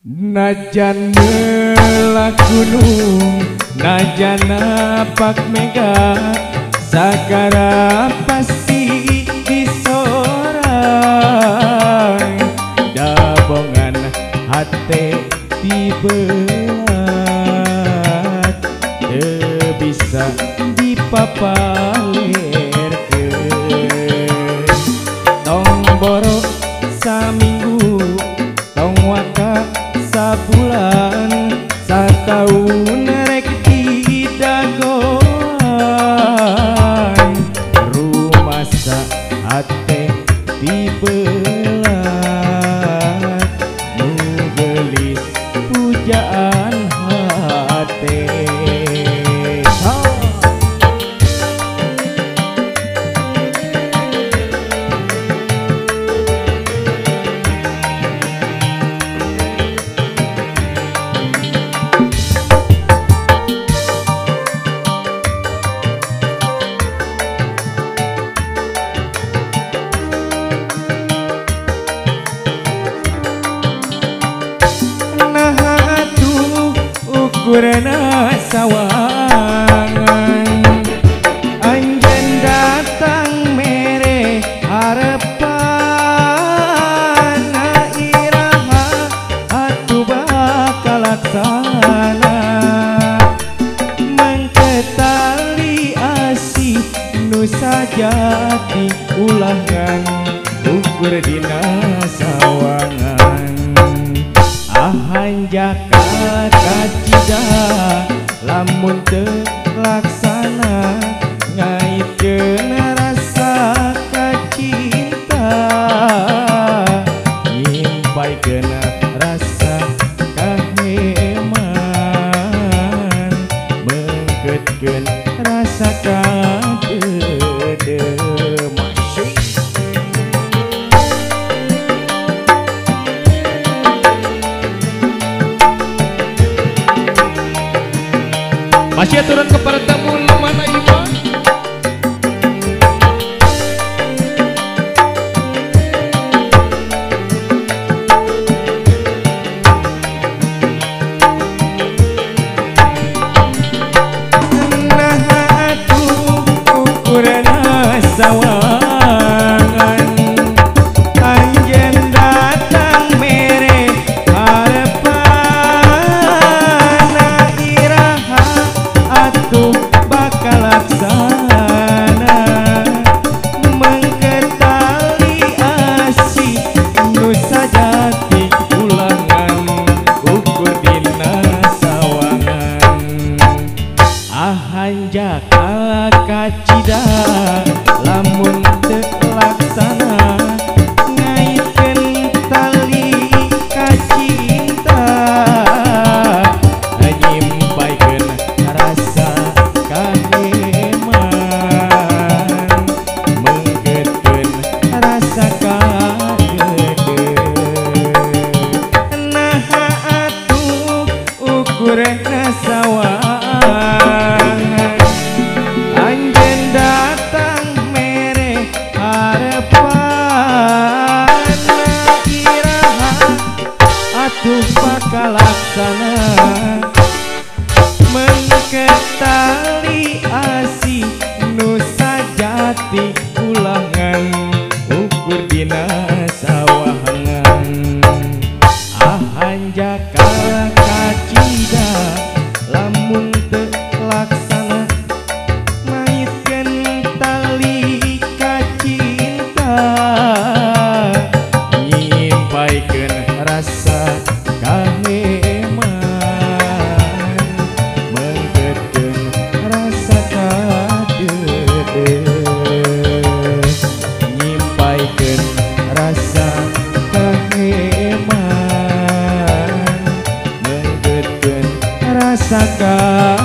Najan melak gunung, najan napak mega, sagara pasti disorang. Dabongan hate dibelat, teu bisa dipapalerkeun. Tong boro saminggu, tong waka sabulan, sataun rek didagoan. Rumasa hate dibelat, nu gelis pujaan hate. Ukurna sawangan, anjeun datang mere harepana iraha atuh bakal laksana. Mangketali asih nu sajati ulangan, ukur dina sawangan. Ahanjaka kacida lamun teu laksana, ngaitkeun rasa kacinta, nyimpaikeun rasa kaheman, mengkeutkeun rasa kadedem. Masih aturan kepada tamu mana ibu? Nah atuh ukurna sawangan, anjeun datang mere harepana iraha atuh bakal laksana. Mengketali asih nu sajati ulangan, ukur dina sawangan. Ahanjaka kacida lamun teu laksana, ngaitkeun tali kacinta, nyimpaikeun rasa kaheman, mengkeutkeun rasa kadedem. Nah atuh ukurna sawangan, anjeun datang mere harepana iraha atuh bakal laksana. Mengketali asih nu sajati ulangan, ukur dina sawangan. Ahanjaka kacida lamun teu laksana, ngaitkeun tali kacinta, nyimpaikeun rasa kaheman, mengkeutkeun rasa kadedem, nyimpaikeun rasa kaheman, mengkeutkeun rasa kadedem.